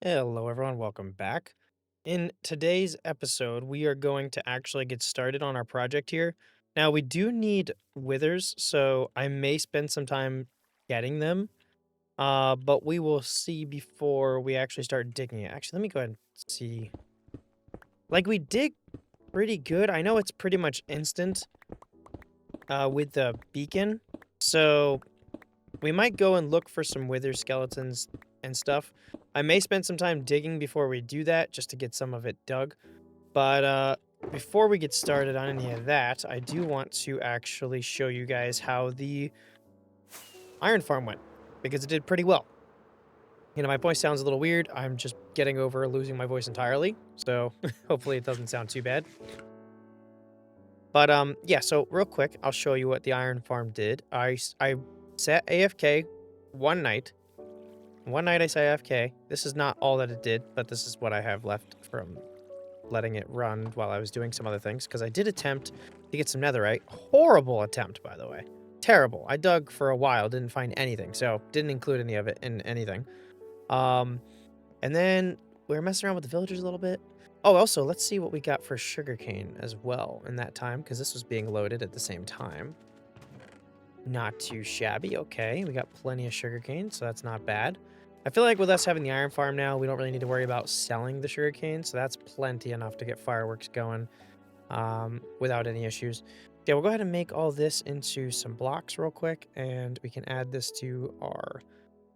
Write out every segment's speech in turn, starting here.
Hello, everyone. Welcome back. In today's episode, we are going to actually get started on our project here. Now, we do need withers, so I may spend some time getting them, but we will see before we actually start digging it. Actually, let me go ahead and see. Like, we dig pretty good. I know it's pretty much instant with the beacon, so we might go and look for some wither skeletons and stuff. I may spend some time digging before we do that, just to get some of it dug. But before we get started on any of that, I do want to actually show you guys how the iron farm went, because it did pretty well. My voice sounds a little weird. I'm just getting over losing my voice entirely, so hopefully it doesn't sound too bad. But yeah, so real quick, I'll show you what the iron farm did. I set AFK one night. One night I say AFK. This is not all that it did, but this is what I have left from letting it run while I was doing some other things, because I did attempt to get some netherite. Horrible attempt, by the way. Terrible. I dug for a while, didn't find anything, so didn't include any of it in anything. Um, and then we were messing around with the villagers a little bit. Oh, also, let's see what we got for sugarcane as well in that time, because this was being loaded at the same time. Not too shabby. Okay, we got plenty of sugarcane, so that's not bad. I feel like with us having the iron farm now, we don't really need to worry about selling the sugarcane, so that's plenty enough to get fireworks going without any issues. Yeah, we'll go ahead and make all this into some blocks real quick, and we can add this to our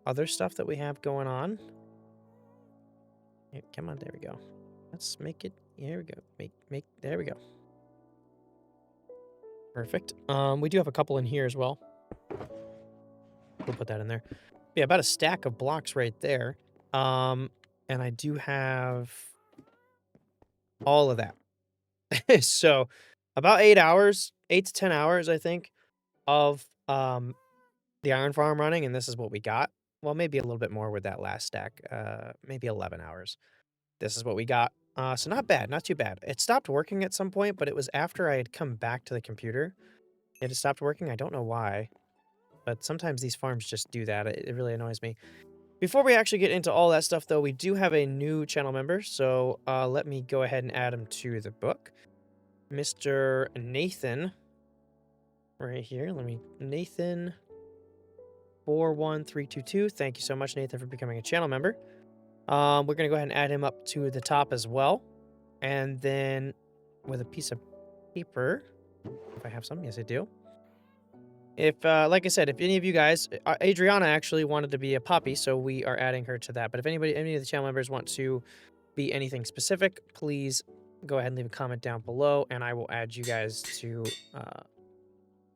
other stuff that we have going on. Yeah, come on, there we go. Let's make it. Here we go. There we go. Perfect. We do have a couple in here as well. We'll put that in there. Yeah, about a stack of blocks right there. And I do have all of that. So about 8 hours, 8 to 10 hours, I think, of the iron farm running, and this is what we got. Well, maybe a little bit more with that last stack. Maybe 11 hours. This is what we got. So not bad, not too bad. It stopped working at some point, but it was after I had come back to the computer. It had stopped working. I don't know why, but sometimes these farms just do that. It really annoys me. Before we actually get into all that stuff, though, we do have a new channel member, so let me go ahead and add him to the book. Mr. Nathan, right here. Nathan 41322. Thank you so much, Nathan, for becoming a channel member. We're going to go ahead and add him up to the top as well. And then with a piece of paper, if I have some, yes, I do. If, like I said, if any of you guys, Adriana actually wanted to be a poppy, so we are adding her to that. But if any of the channel members want to be anything specific, please go ahead and leave a comment down below, and I will add you guys to,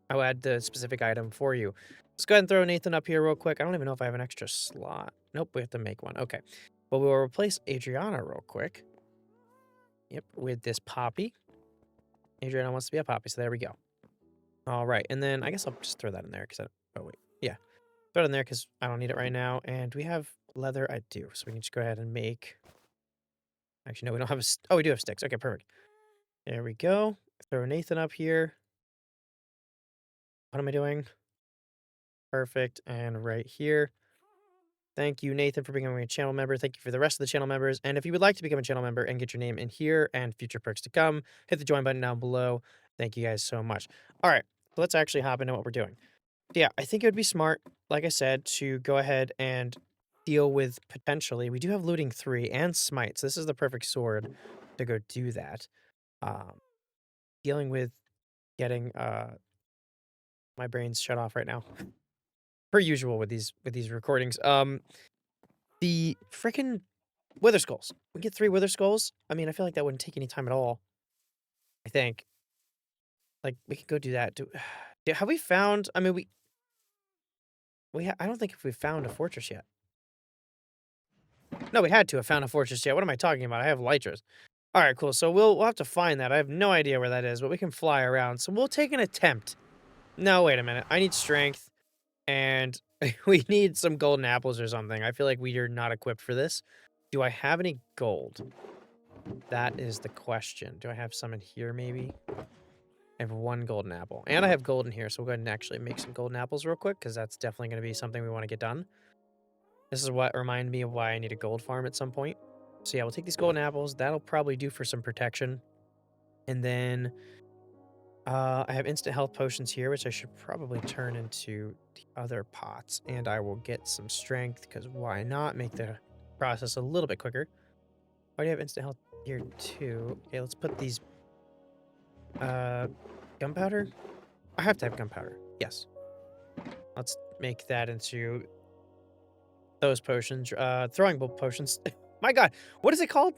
I'll add the specific item for you. Let's go ahead and throw Nathan up here real quick. I don't even know if I have an extra slot. Nope, we have to make one. Okay. Well, we'll replace Adriana real quick. Yep, with this poppy. Adriana wants to be a poppy, so there we go. All right, and then I guess I'll just throw that in there because oh wait, yeah, throw it in there because I don't need it right now. And we have leather. I do, so we can just go ahead and make. Actually, no, we don't have a. Oh, we do have sticks. Okay, perfect. There we go. Throw Nathan up here. What am I doing? Perfect. And right here. Thank you, Nathan, for becoming a channel member. Thank you for the rest of the channel members. And if you would like to become a channel member and get your name in here and future perks to come, hit the join button down below. Thank you guys so much. All right, so let's actually hop into what we're doing. Yeah, I think it would be smart, like I said, to go ahead and deal with potentially. We do have looting 3 and smite, so this is the perfect sword to go do that. Um, Dealing with getting my brain's shut off right now, per usual with these recordings. The freaking wither skulls. We get 3 wither skulls. I mean, I feel like that wouldn't take any time at all. I think. Like, we could go do that. Have we found? I mean, I don't think if we found a fortress yet. No, we had to have found a fortress yet. What am I talking about? I have elytras. All right, cool. So we'll have to find that. I have no idea where that is, but we can fly around. So we'll take an attempt. No, wait a minute. I need strength, and we need some golden apples or something. I feel like we are not equipped for this. Do I have any gold? That is the question. Do I have some in here, maybe? I have 1 golden apple. And I have gold in here, so we'll go ahead and actually make some golden apples real quick, because that's definitely going to be something we want to get done. This is what reminded me of why I need a gold farm at some point. So yeah, we'll take these golden apples. That'll probably do for some protection. And then I have instant health potions here, which I should probably turn into the other pots. And I will get some strength, because why not make the process a little bit quicker. Why do you have instant health here too? Okay, let's put these gunpowder. I have to have gunpowder. Yes. Let's make that into those potions. Throwing bolt potions. My god, what is it called?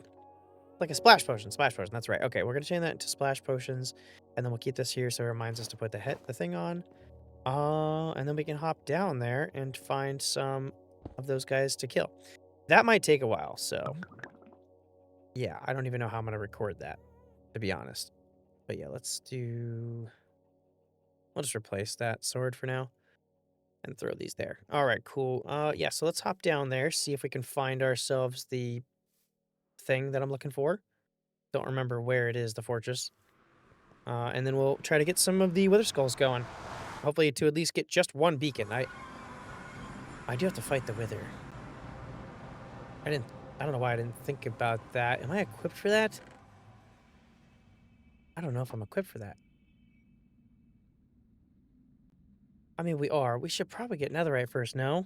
Like a splash potion. Splash potion. That's right. Okay, we're gonna change that into splash potions, and then we'll keep this here so it reminds us to put the thing on. And then we can hop down there and find some of those guys to kill. That might take a while, so yeah, I don't even know how I'm gonna record that, to be honest. But yeah, let's do. We'll just replace that sword for now and throw these there. All right, cool. Yeah, so let's hop down there, see if we can find ourselves the thing that I'm looking for. Don't remember where it is, the fortress. And then we'll try to get some of the Wither Skulls going. Hopefully to at least get just one beacon. I do have to fight the Wither. I don't know why I didn't think about that. Am I equipped for that? I don't know if I'm equipped for that. I mean, we are. We should probably get netherite first, no?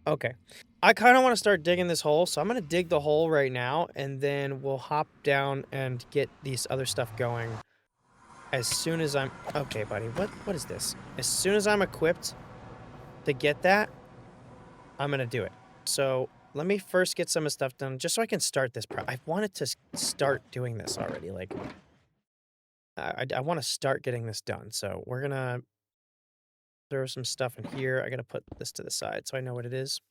Okay. I kind of want to start digging this hole, so I'm going to dig the hole right now, and then we'll hop down and get these other stuff going as soon as I'm... Okay, buddy, what is this? As soon as I'm equipped to get that, I'm going to do it. So let me first get some of the stuff done, just so I can start this. I wanted to start doing this already. Like, I want to start getting this done, so we're going to throw some stuff in here. I got to put this to the side so I know what it is.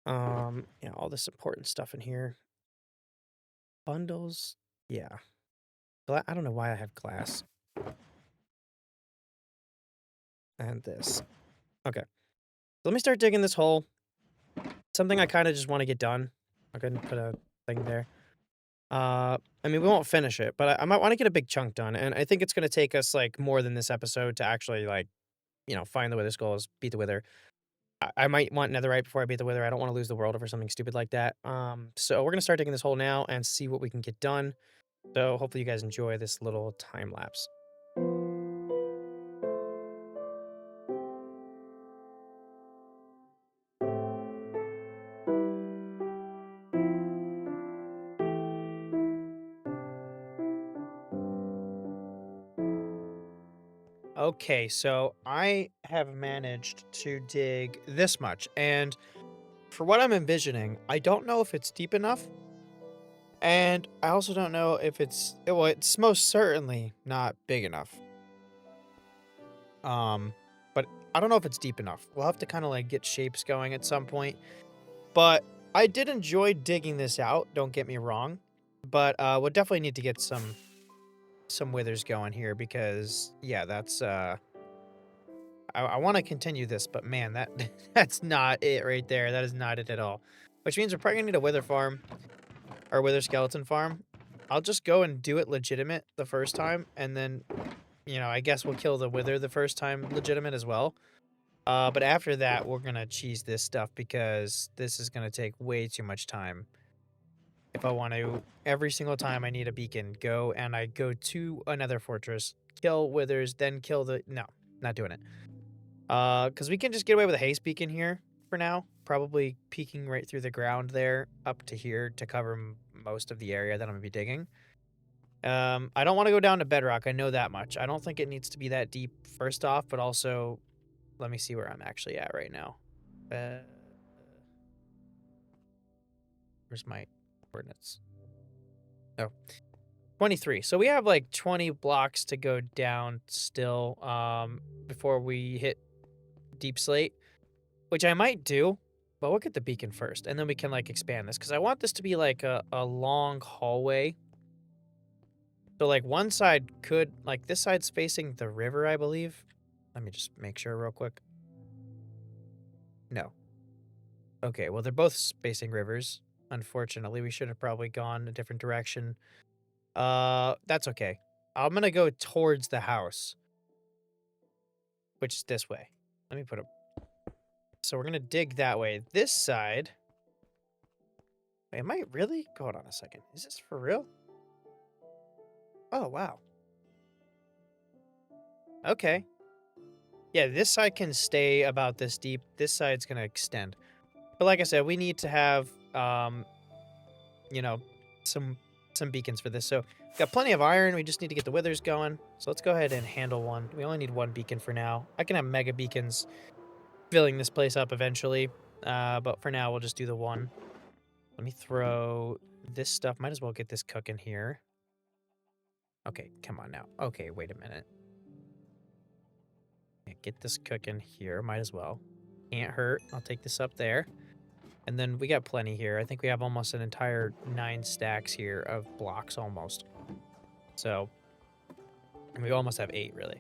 Yeah, all this important stuff in here. Bundles, yeah. I don't know why I have glass. And this. Okay. Let me start digging this hole. Something I kind of just want to get done. I'll go ahead and put a thing there. I mean, we won't finish it, but I might want to get a big chunk done. And I think it's going to take us, like, more than this episode to actually, like, find the Wither Skulls, beat the Wither. I might want netherite before I beat the Wither. I don't want to lose the world over something stupid like that. So we're going to start digging this hole now and see what we can get done. So hopefully you guys enjoy this little time lapse. Okay, so I have managed to dig this much, and for what I'm envisioning, I don't know if it's deep enough, and I also don't know if well, it's most certainly not big enough. But I don't know if it's deep enough. We'll have to kind of like get shapes going at some point. But I did enjoy digging this out, don't get me wrong. But we'll definitely need to get some withers going here because yeah, that's I want to continue this, but man, that's not it right there. That is not it at all. Which means we're probably gonna need a wither farm or wither skeleton farm. I'll just go and do it legitimate the first time, and then I guess we'll kill the wither the first time legitimate as well. But after that, we're gonna cheese this stuff because this is gonna take way too much time. If I want to, every single time I need a beacon, I go to another fortress, kill withers, then kill the... No, not doing it. Because we can just get away with a haste beacon here for now. Probably peeking right through the ground there up to here to cover most of the area that I'm gonna be digging. I don't want to go down to bedrock. I know that much. I don't think it needs to be that deep first off, but also let me see where I'm actually at right now. Where's my coordinates? Oh, 23. So we have like 20 blocks to go down still before we hit deep slate, which I might do, but we'll get the beacon first, and then we can like expand this because I want this to be like a long hallway. So like one side could, like this side's facing the river, I believe. Let me just make sure real quick. No. Okay, well, they're both facing rivers. Unfortunately, we should have probably gone a different direction. That's okay. I'm gonna go towards the house. which is this way. Let me put a... So we're going to dig that way. This side... Wait, am I really? Hold on a second. Is this for real? Oh, wow. Okay. Yeah, this side can stay about this deep. This side's going to extend. But like I said, we need to have, you know, some beacons for this. So we've got plenty of iron. We just need to get the withers going. So let's go ahead and handle one. We only need one beacon for now. I can have mega beacons filling this place up eventually. But for now, we'll just do the one. Let me throw this stuff. Might as well get this cooking here. Okay, come on now. Okay, wait a minute. Yeah, get this cooking here. Might as well. Can't hurt. I'll take this up there. And then we got plenty here. I think we have almost an entire 9 stacks here of blocks almost. So, we almost have 8, really.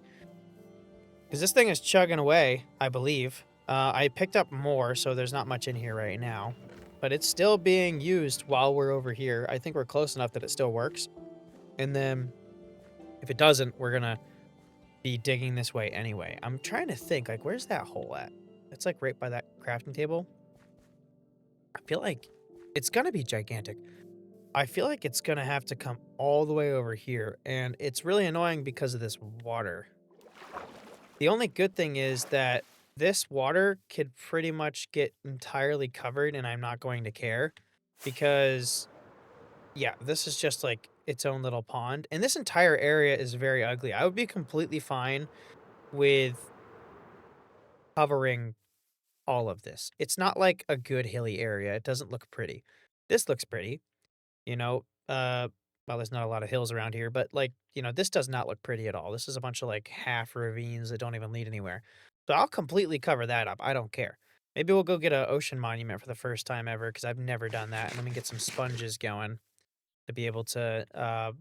Because this thing is chugging away, I believe. I picked up more, so there's not much in here right now. But it's still being used while we're over here. I think we're close enough that it still works. And then, if it doesn't, we're going to be digging this way anyway. I'm trying to think, like, where's that hole at? It's, like, right by that crafting table. I feel like it's going to be gigantic. I feel like it's going to have to come all the way over here, and it's really annoying because of this water. The only good thing is that this water could pretty much get entirely covered, and I'm not going to care because, yeah, this is just like its own little pond, and this entire area is very ugly. I would be completely fine with covering all of this. It's not like a good hilly area. It doesn't look pretty. This looks pretty, you know. Well, there's not a lot of hills around here, but like, you know, this does not look pretty at all. This is a bunch of like half ravines that don't even lead anywhere. So I'll completely cover that up. I don't care. Maybe we'll go get an ocean monument for the first time ever because I've never done that. And let me get some sponges going to be able to,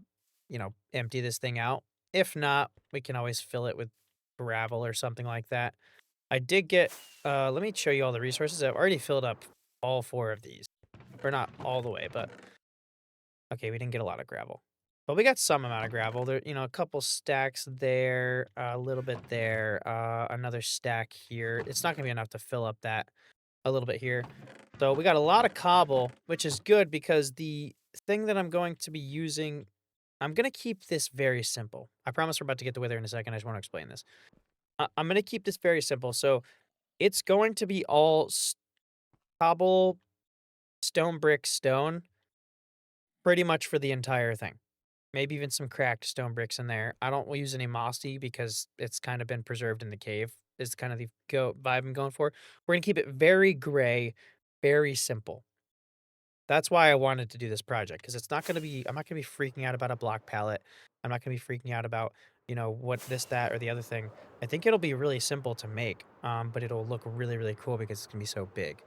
you know, empty this thing out. If not, we can always fill it with gravel or something like that. I did get, let me show you all the resources. I've already filled up all 4 of these. Or not all the way, but okay, we didn't get a lot of gravel. But we got some amount of gravel. There, you know, a couple stacks there, a little bit there, another stack here. It's not gonna be enough to fill up that a little bit here. So we got a lot of cobble, which is good because the thing that I'm going to be using, I'm gonna keep this very simple. I promise we're about to get the wither in a second. I just want to explain this. I'm gonna keep this very simple. So it's going to be all cobble, stone, brick, stone, pretty much for the entire thing. Maybe even some cracked stone bricks in there. I don't use any mossy because it's kind of been preserved in the cave. Is kind of the vibe I'm going for. We're gonna keep it very gray, very simple. That's why I wanted to do this project because it's not gonna be. I'm not gonna be freaking out about a block palette. I'm not gonna be freaking out about, you know, what this, that, or the other thing. I think it'll be really simple to make, but it'll look really, really cool because it's gonna be so big.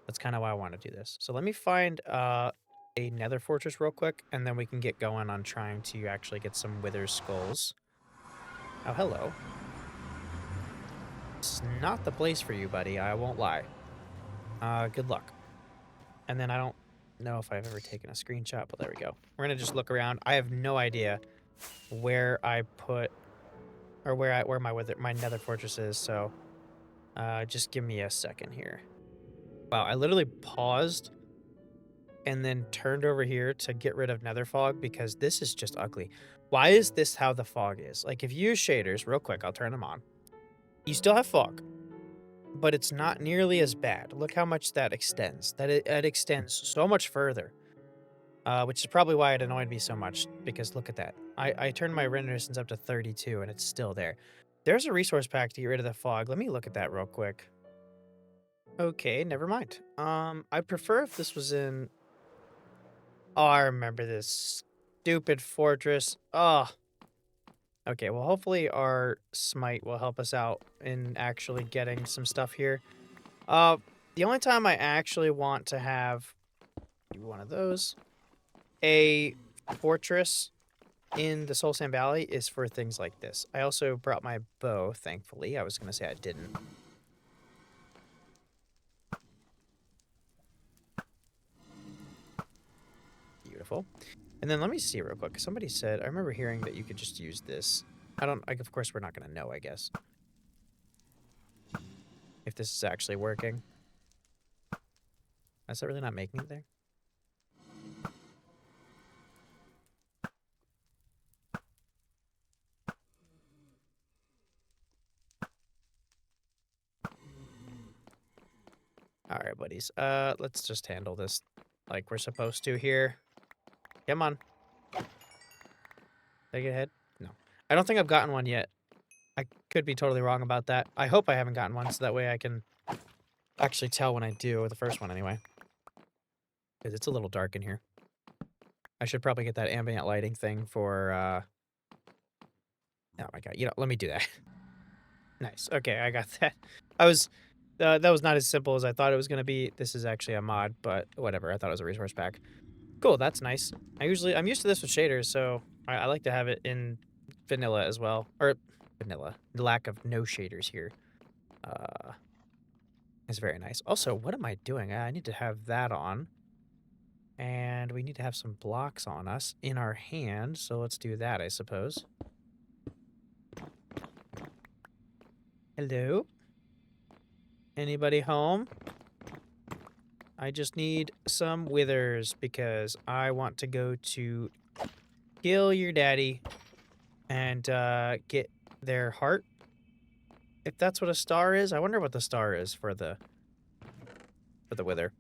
That's kind of why I want to do this. So let me find a nether fortress real quick, and then we can get going on trying to actually get some wither skulls. Oh, hello. It's not the place for you, buddy. I won't lie. Good luck. And then I don't know if I've ever taken a screenshot, but there we go. We're gonna just look around. I have no idea where I put, or where my nether fortress is. So, just give me a second here. Wow, I literally paused and then turned over here to get rid of nether fog because this is just ugly. Why is this how the fog is? Like, if you use shaders, real quick, I'll turn them on. You still have fog, but it's not nearly as bad. Look how much that extends. It extends so much further, which is probably why it annoyed me so much, because look at that. I turned my render distance up to 32, and it's still there. There's a resource pack to get rid of the fog. Let me look at that real quick. Okay, never mind. I'd prefer if this was in... Oh, I remember this stupid fortress. Oh. Okay, well, hopefully our smite will help us out in actually getting some stuff here. The only time I actually want to have one of those, a fortress in the Soul Sand Valley, is for things like this. I also brought my bow, thankfully. I was going to say I didn't. Beautiful. And then let me see real quick. Somebody said, I remember hearing that you could just use this. Of course we're not going to know, I guess. if this is actually working. Is that really not making anything? Alright, buddies. Let's just handle this like we're supposed to here. Come on. Did I get ahead? No. I don't think I've gotten one yet. I could be totally wrong about that. I hope I haven't gotten one, so that way I can actually tell when I do, the first one anyway. Because it's a little dark in here. I should probably get that ambient lighting thing for, oh my god, let me do that. Nice. Okay, I got that. That was not as simple as I thought it was going to be. This is actually a mod, but whatever. I thought it was a resource pack. Cool, that's nice. I'm used to this with shaders, so I like to have it in vanilla as well. Or vanilla. The lack of no shaders here. Is very nice. Also, what am I doing? I need to have that on. And we need to have some blocks on us in our hand, so let's do that, I suppose. Hello? Anybody home? I just need some withers because I want to go to kill your daddy and get their heart. If that's what a star is, I wonder what the star is for the wither.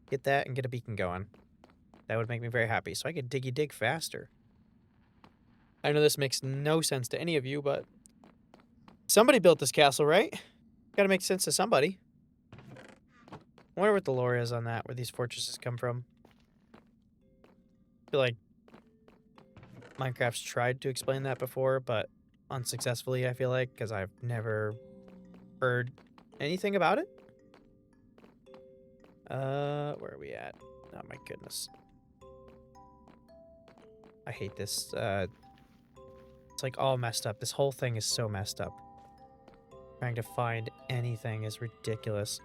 Get that and get a beacon going. That would make me very happy, so I could diggy dig faster. I know this makes no sense to any of you, but somebody built this castle, right? Gotta make sense to somebody. I wonder what the lore is on that, where these fortresses come from. I feel like Minecraft's tried to explain that before, but unsuccessfully, I feel like, because I've never heard anything about it. Where are we at? Oh my goodness. I hate this. It's like all messed up. This whole thing is so messed up. Trying to find anything is ridiculous.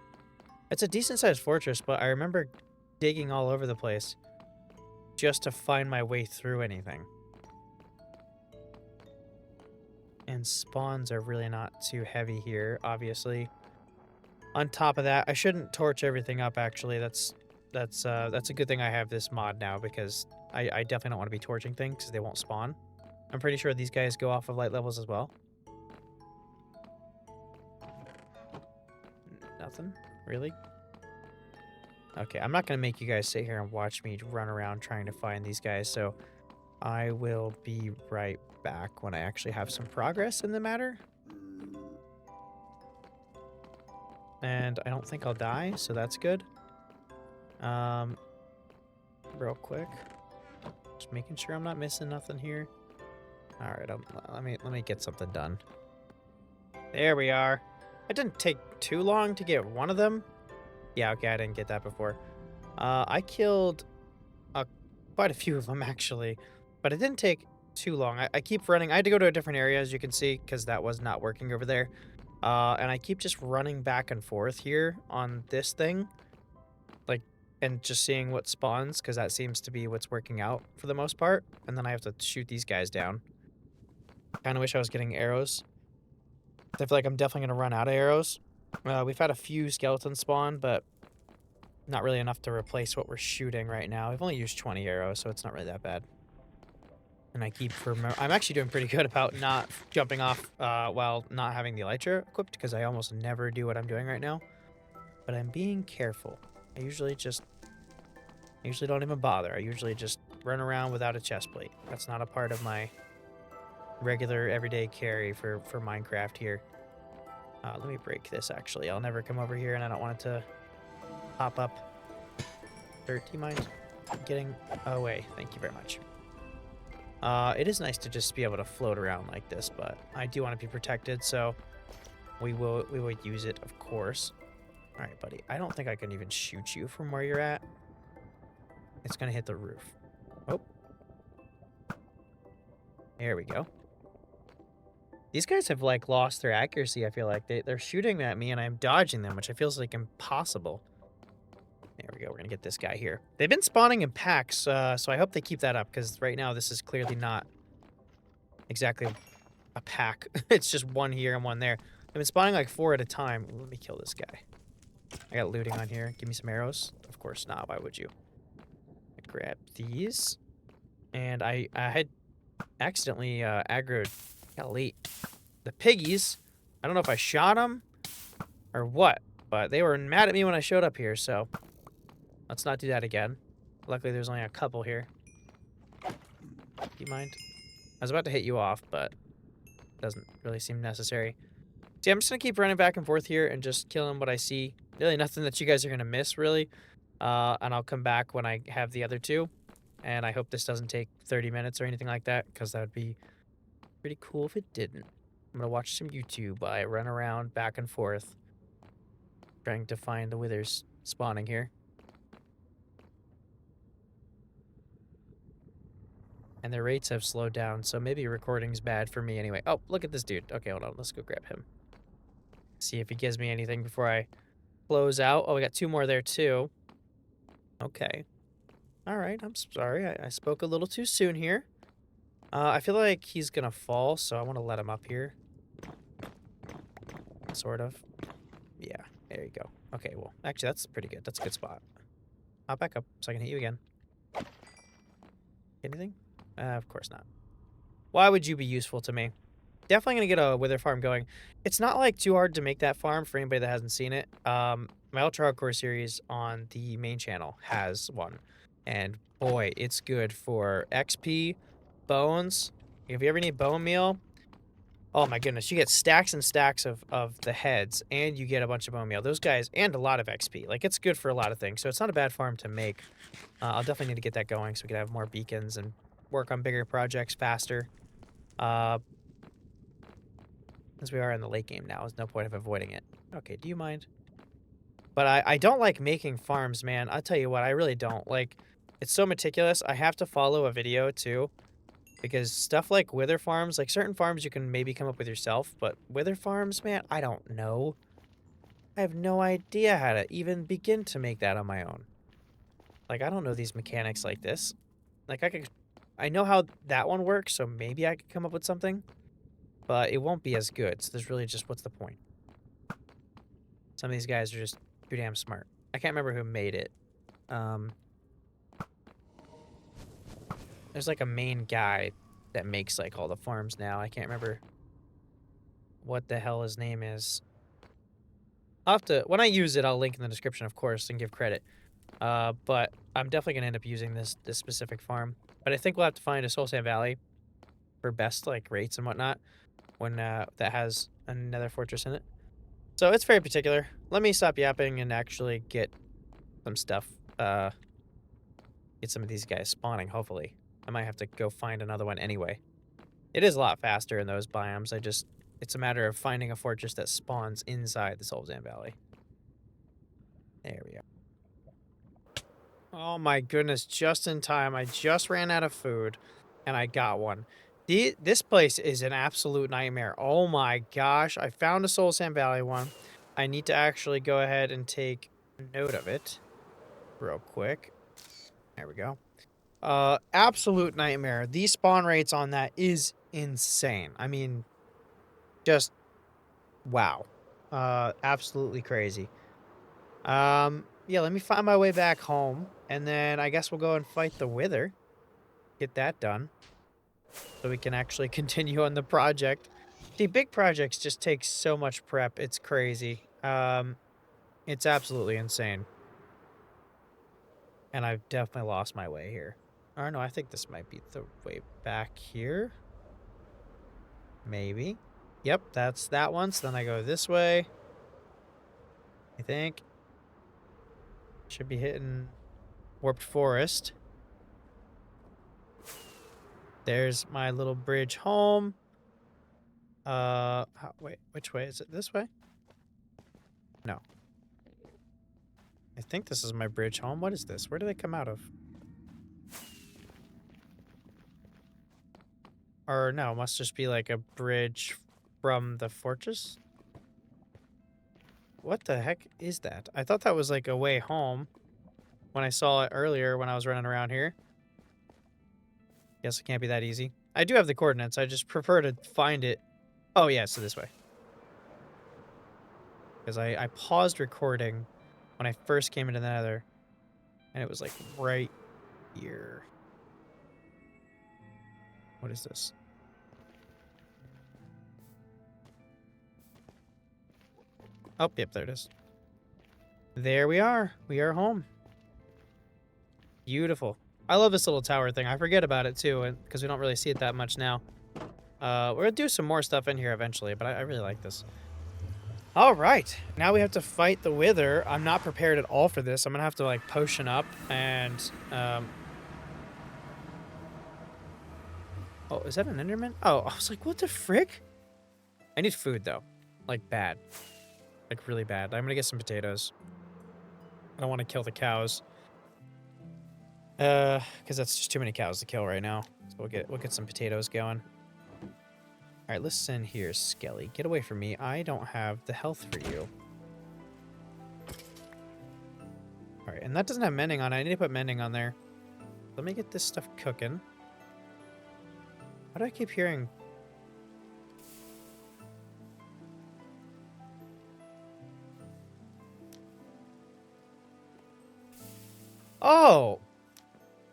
It's a decent-sized fortress, but I remember digging all over the place just to find my way through anything. And spawns are really not too heavy here, obviously. On top of that, I shouldn't torch everything up, actually. That's a good thing I have this mod now, because I definitely don't want to be torching things because they won't spawn. I'm pretty sure these guys go off of light levels as well. Nothing? Really? Okay, I'm not going to make you guys sit here and watch me run around trying to find these guys, so I will be right back when I actually have some progress in the matter. And I don't think I'll die, so that's good. Real quick. Just making sure I'm not missing nothing here. Alright, let me get something done. There we are. It didn't take too long to get one of them. Yeah, okay, I didn't get that before. I killed quite a few of them, actually. But it didn't take too long. I keep running. I had to go to a different area, as you can see, because that was not working over there. And I keep just running back and forth here on this thing. Like, and just seeing what spawns, because that seems to be what's working out for the most part. And then I have to shoot these guys down. Kind of wish I was getting arrows. I feel like I'm definitely going to run out of arrows. We've had a few skeletons spawn, but not really enough to replace what we're shooting right now. We've only used 20 arrows, so it's not really that bad. And I keep I'm actually doing pretty good about not jumping off while not having the elytra equipped, because I almost never do what I'm doing right now. But I'm being careful. I usually don't even bother. I usually just run around without a chest plate. That's not a part of my regular everyday carry for Minecraft here. Let me break this, actually. I'll never come over here, and I don't want it to pop up. Do you mind getting away? Thank you very much. It is nice to just be able to float around like this, but I do want to be protected, so we will use it, of course. All right, buddy. I don't think I can even shoot you from where you're at. It's gonna hit the roof. Oh. There we go. These guys have, like, lost their accuracy, I feel like. They're shooting at me, and I'm dodging them, which I feels like impossible. There we go. We're going to get this guy here. They've been spawning in packs, so I hope they keep that up, because right now this is clearly not exactly a pack. It's just one here and one there. I've been spawning like 4 at a time. Ooh, let me kill this guy. I got looting on here. Give me some arrows. Of course not. Why would you? Grab these. And I had accidentally aggroed. Golly. The piggies. I don't know if I shot them or what, but they were mad at me when I showed up here, so let's not do that again. Luckily, there's only a couple here. Do you mind? I was about to hit you off, but doesn't really seem necessary. See, I'm just going to keep running back and forth here and just killing what I see. Really nothing that you guys are going to miss, really. And I'll come back when I have the other two. And I hope this doesn't take 30 minutes or anything like that, because that would be pretty cool if it didn't. I'm going to watch some YouTube while I run around back and forth, trying to find the withers spawning here. And their rates have slowed down, so maybe recording's bad for me anyway. Oh, look at this dude. Okay, hold on. Let's go grab him. See if he gives me anything before I close out. Oh, we got 2 more there, too. Okay. All right, I'm sorry. I spoke a little too soon here. I feel like he's going to fall, so I want to let him up here. Sort of. Yeah, there you go. Okay, well, actually, that's pretty good. That's a good spot. Hop back up so I can hit you again. Anything? Of course not. Why would you be useful to me? Definitely going to get a wither farm going. It's not, like, too hard to make that farm for anybody that hasn't seen it. My Ultra Hardcore series on the main channel has one. And, boy, it's good for XP, bones. If you ever need bone meal, oh, my goodness. You get stacks and stacks of the heads, and you get a bunch of bone meal. Those guys, and a lot of XP. Like, it's good for a lot of things. So it's not a bad farm to make. I'll definitely need to get that going so we can have more beacons and work on bigger projects faster. Since we are in the late game now, there's no point of avoiding it. Okay, do you mind? But I don't like making farms, man. I'll tell you what, I really don't. Like, it's so meticulous. I have to follow a video, too. Because stuff like wither farms, like certain farms you can maybe come up with yourself, but wither farms, man, I don't know. I have no idea how to even begin to make that on my own. Like, I don't know these mechanics like this. Like, I know how that one works, so maybe I could come up with something. But it won't be as good, so there's really just, what's the point? Some of these guys are just too damn smart. I can't remember who made it. There's like a main guy that makes like all the farms now. I can't remember what the hell his name is. I'll have to, when I use it, I'll link in the description, of course, and give credit. But I'm definitely gonna end up using this specific farm. But I think we'll have to find a Soul Sand Valley for best like rates and whatnot when that has another fortress in it. So it's very particular. Let me stop yapping and actually get some stuff. Get some of these guys spawning, hopefully. I might have to go find another one anyway. It is a lot faster in those biomes. It's a matter of finding a fortress that spawns inside the Soul Sand Valley. There we go. Oh my goodness, just in time. I just ran out of food, and I got one. This place is an absolute nightmare. Oh my gosh, I found a Soul Sand Valley one. I need to actually go ahead and take note of it real quick. There we go. Absolute nightmare. These spawn rates on that is insane. I mean, just wow. Absolutely crazy. Yeah, let me find my way back home, and then I guess we'll go and fight the Wither. Get that done, so we can actually continue on the project. See, big projects just take so much prep. It's crazy. It's absolutely insane. And I've definitely lost my way here. Or no, I think this might be the way back here. Maybe. Yep, that's that one. So then I go this way. I think. Should be hitting Warped Forest. There's my little bridge home. Wait, which way? Is it this way? No. I think this is my bridge home. What is this? Where do they come out of? Or no, it must just be like a bridge from the fortress. What the heck is that? I thought that was like a way home when I saw it earlier when I was running around here. Guess it can't be that easy. I do have the coordinates. I just prefer to find it. Oh, yeah, so this way. Because I paused recording when I first came into the Nether, and it was like right here. What is this? Oh, yep, there it is. There we are. We are home. Beautiful. I love this little tower thing. I forget about it too, because we don't really see it that much now. We're gonna do some more stuff in here eventually, but I really like this. All right, now we have to fight the Wither. I'm not prepared at all for this. I'm gonna have to like potion up and oh, is that an Enderman? Oh, I was like, what the frick? I need food though, like bad, like really bad. I'm gonna get some potatoes. I don't want to kill the cows, because that's just too many cows to kill right now. So we'll get some potatoes going. All right, listen here, Skelly. Get away from me. I don't have the health for you. All right, and that doesn't have mending on it. I need to put mending on there. Let me get this stuff cooking. Why do I keep hearing... Oh!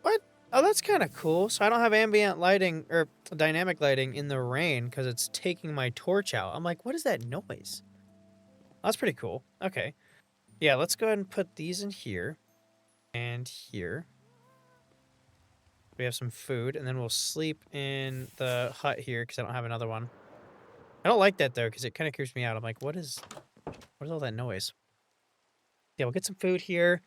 What? Oh, that's kind of cool. So I don't have ambient lighting, or dynamic lighting in the rain because it's taking my torch out. I'm like, what is that noise? That's pretty cool. Okay. Yeah, let's go ahead and put these in here. And here. We have some food, and then we'll sleep in the hut here because I don't have another one. I don't like that, though, because it kind of creeps me out. I'm like, what is all that noise? Yeah, we'll get some food here.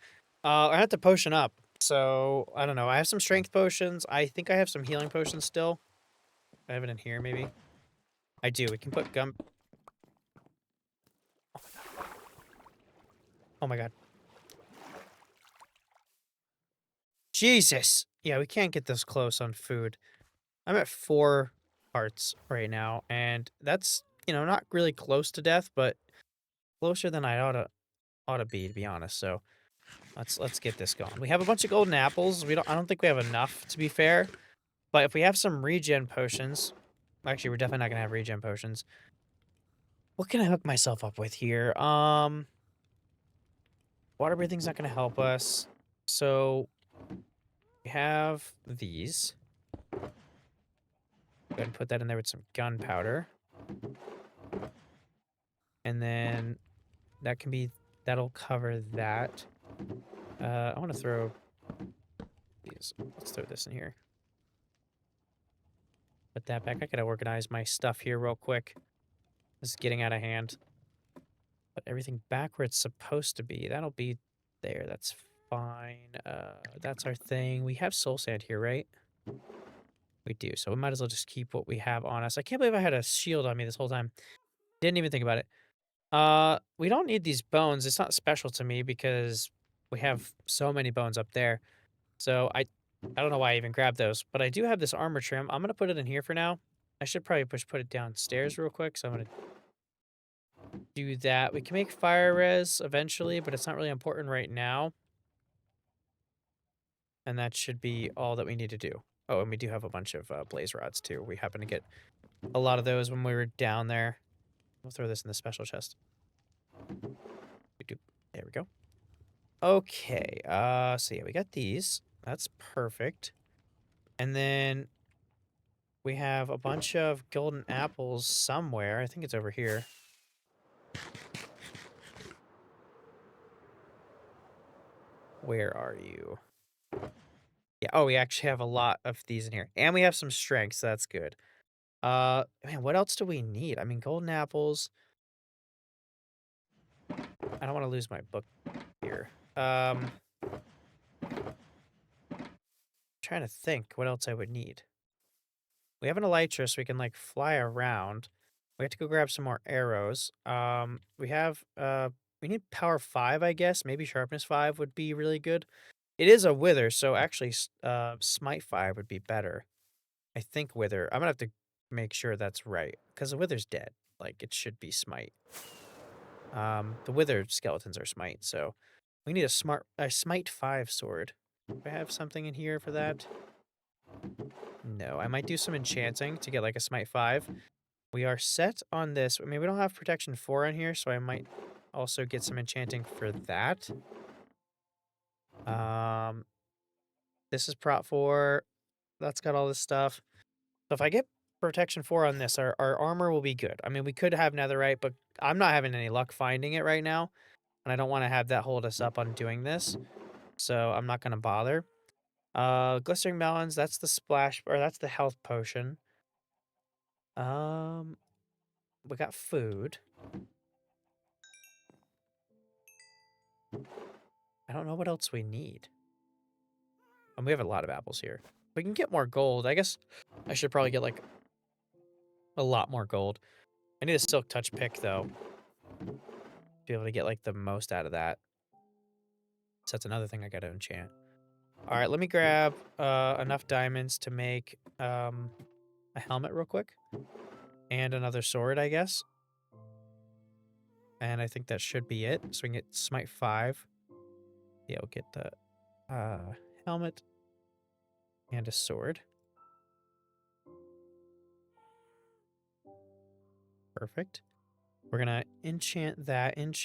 I have to potion up, so I don't know. I have some strength potions. I think I have some healing potions still. I have it in here, maybe. I do. We can put gum... Oh, my God. Jesus! Yeah, we can't get this close on food. I'm at 4 hearts right now, and that's, you know, not really close to death, but closer than I ought to be honest. So let's get this going. We have a bunch of golden apples. I don't think we have enough, to be fair. But if we have some regen potions, actually we're definitely not gonna have regen potions. What can I hook myself up with here? Water breathing's not gonna help us. So we have these. Go ahead and put that in there with some gunpowder. And then that'll cover that. I want to throw these. Let's throw this in here. Put that back. I gotta organize my stuff here real quick. This is getting out of hand. Put everything back where it's supposed to be. That'll be there. That's fine. That's our thing. We have soul sand here, right? We do. So we might as well just keep what we have on us. I can't believe I had a shield on me this whole time. Didn't even think about it. We don't need these bones. It's not special to me because we have so many bones up there. So I don't know why I even grabbed those, but I do have this armor trim. I'm gonna put it in here for now. I should probably put it downstairs real quick, so I'm gonna do that. We can make fire res eventually, but it's not really important right now. And that should be all that we need to do. Oh, and we do have a bunch of blaze rods too. We happen to get a lot of those when we were down there. We'll throw this in the special chest. There we go. Okay, so yeah, we got these. That's perfect. And then we have a bunch of golden apples somewhere. I think it's over here. Where are you? Yeah, oh, we actually have a lot of these in here. And we have some strength, so that's good. Man, what else do we need? I mean, golden apples. I don't want to lose my book here. Trying to think what else I would need. We have an elytra, so we can like fly around. We have to go grab some more arrows. We need power 5, I guess. Maybe sharpness 5 would be really good. It is a wither, so actually smite 5 would be better. I think wither. I'm gonna have to make sure that's right because the wither's dead. Like it should be smite. The withered skeletons are smite, so we need a smite 5 sword. Do I have something in here for that? No, I might do some enchanting to get like a smite 5. We are set on this. I mean, we don't have protection 4 on here, so I might... also get some enchanting for that. Um, this is prot 4. That's got all this stuff. So if I get protection 4 on this, our armor will be good. I mean, we could have netherite, but I'm not having any luck finding it right now, and I don't want to have that hold us up on doing this. So I'm not gonna bother. Glistering melons, that's the splash, or that's the health potion. Um, we got food. I don't know what else we need. And we have a lot of apples here. We can get more gold. I guess I should probably get like a lot more gold. I need a silk touch pick though, to be able to get like the most out of that. So that's another thing I gotta enchant. All right, let me grab enough diamonds to make a helmet real quick. And another sword, I guess. And I think that should be it. So we can get smite 5. Yeah, we'll get the helmet and a sword. Perfect. We're gonna enchant that, and